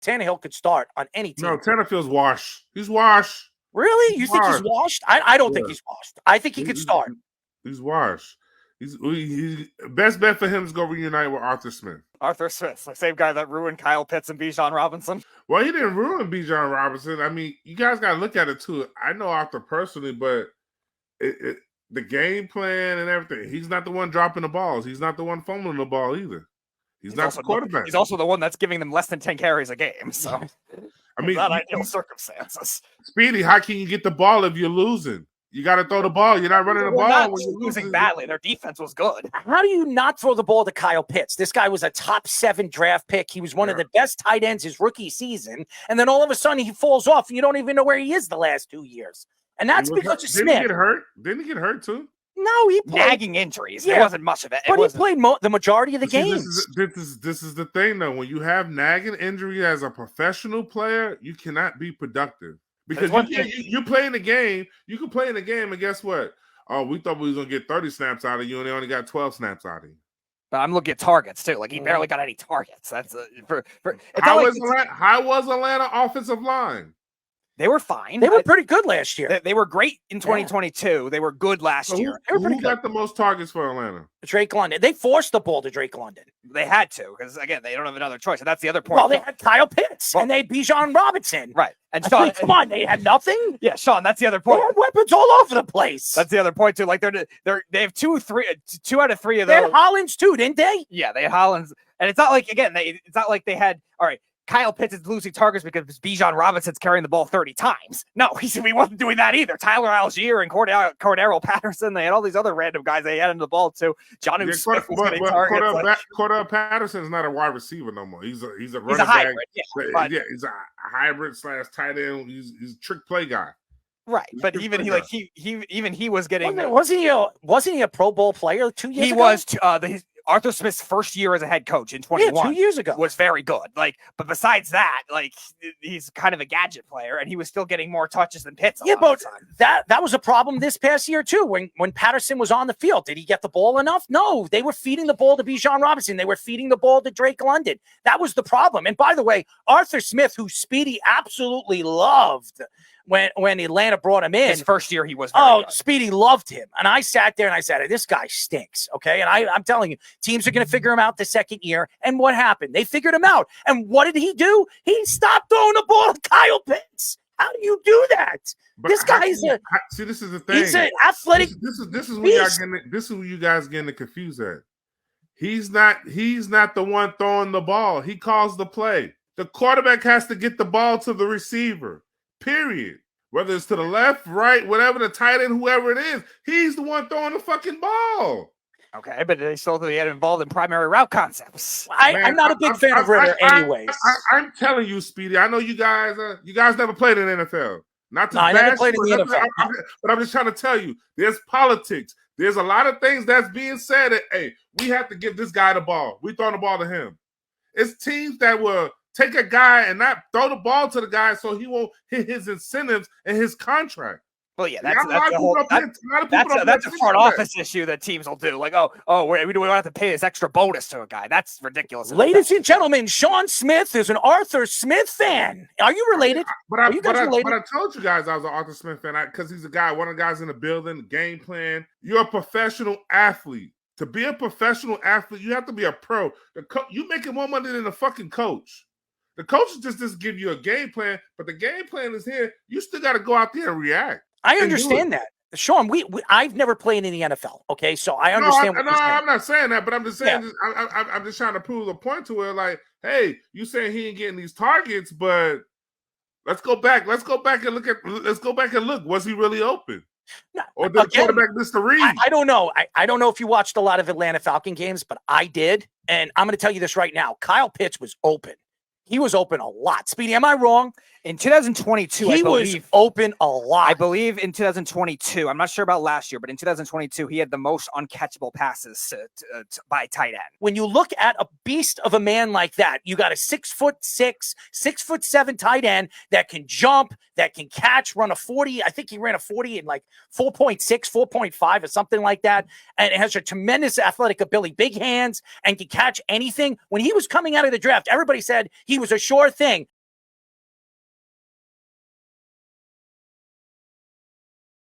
Tannehill could start on any team. No, Tannehill's washed. He's washed. Really? You think he's washed? I don't think he's washed. I think he could start. He's washed. He's best bet for him is go reunite with Arthur Smith. Arthur Smith, the same guy that ruined Kyle Pitts and Bijan Robinson. Well, he didn't ruin Bijan Robinson. I mean, you guys got to look at it too. I know Arthur personally, but the game plan and everything, he's not the one dropping the balls. He's not the one fumbling the ball either. He's not the quarterback. He's also the one that's giving them less than 10 carries a game. So, I mean, not ideal circumstances. Speedy, how can you get the ball if you're losing? You got to throw the ball. You're not running the ball when you're losing badly. Their defense was good. How do you not throw the ball to Kyle Pitts? This guy was a top 7 draft pick. He was one of the best tight ends his rookie season. And then all of a sudden he falls off and you don't even know where he is the last 2 years. And that's because of Smith. Didn't he get hurt? Didn't he get hurt too? No, he played. Nagging injuries. Yeah. There wasn't much of it. But he played the majority of the games. This is the thing, though. When you have nagging injury as a professional player, you cannot be productive. Because you play in the game, you can play in the game, and guess what? Oh, we thought we was going to get 30 snaps out of you, and they only got 12 snaps out of you. But I'm looking at targets, too. Like, he barely got any targets. That's How was Atlanta offensive line? They were fine. They were pretty good last year. They were great in 2022. They were good last year. Who got the most targets for Atlanta? Drake London. They forced the ball to Drake London. They had to, because, again, they don't have another choice. And that's the other point. Well, they had Kyle Pitts, and they had Bijan Robinson. Right. And Sean, come on, they had nothing? Yeah, Sean, that's the other point. They had weapons all over the place. That's the other point, too. Like, they have 2 out of 3 of those. They had Hollins, too, didn't they? Yeah, they had Hollins. And it's not like, again, it's not like they had, all right, Kyle Pitts is losing targets because Bijan Robinson's carrying the ball 30 times. No, he wasn't doing that either. Tyler Algier and Cordero Patterson, they had all these other random guys they had in the ball too. Johnny Smith was getting targets. Cordero Patterson's not a wide receiver no more. He's a running a hybrid, back. Yeah, he's a hybrid / tight end. He's a trick play guy. Right, but even he was getting. Wasn't he a Pro Bowl player 2 years ago? He was. Arthur Smith's first year as a head coach in 21 2 years ago was very good. Like, but besides that, like, he's kind of a gadget player, and he was still getting more touches than Pitts. But that was a problem this past year too. When Patterson was on the field, did he get the ball enough? No, they were feeding the ball to Bijan Robinson. They were feeding the ball to Drake London. That was the problem. And by the way, Arthur Smith, who Speedy absolutely loved when Atlanta brought him in. His first year, he was very good. Speedy loved him. And I sat there and I said, this guy stinks, okay? And I'm telling you, teams are going to figure him out the second year. And what happened? They figured him out. And what did he do? He stopped throwing the ball to Kyle Pitts. How do you do that? But this guy is see, this is the thing. He's an athletic. This is where you guys getting confused at. He's not the one throwing the ball. He calls the play. The quarterback has to get the ball to the receiver. Period. Whether it's to the left, right, whatever, the tight end, whoever it is, he's the one throwing the fucking ball. Okay, but they still get involved in primary route concepts. I'm not a big fan of Ritter anyways. I'm telling you, Speedy, I know you guys never played in the NFL. I never played in the NFL. But I'm just trying to tell you, there's politics. There's a lot of things that's being said that, hey, we have to give this guy the ball. We throwing the ball to him. It's teams that will take a guy and not throw the ball to the guy so he won't hit his incentives and his contract. Well, yeah, that's a front office issue that teams will do. Like, we don't have to pay this extra bonus to a guy. That's ridiculous. Ladies and gentlemen, Sean Smith is an Arthur Smith fan. Are you related? I told you guys I was an Arthur Smith fan because he's a guy, one of the guys in the building, game plan. You're a professional athlete. To be a professional athlete, you have to be a pro. You making more money than the fucking coach. The coach just give you a game plan, but the game plan is here. You still got to go out there and react. I understand that. Sean, I've never played in the NFL, okay? So I understand what you're saying. I'm not saying that, but I'm just saying I'm just trying to prove a point to it. Like, hey, you saying he ain't getting these targets, but let's go back and look. Was he really open? No, or did the quarterback miss the read? I don't know. I don't know if you watched a lot of Atlanta Falcon games, but I did. And I'm going to tell you this right now. Kyle Pitts was open. He was open a lot. Speedy, am I wrong? In 2022, he was open a lot. I believe in 2022, I'm not sure about last year, but in 2022, he had the most uncatchable passes by tight end. When you look at a beast of a man like that, you got a 6'6", 6'7" tight end that can jump, that can catch, run a 40. I think he ran a 40 in like 4.6, 4.5 or something like that. And it has a tremendous athletic ability, big hands, and can catch anything. When he was coming out of the draft, everybody said he was a sure thing.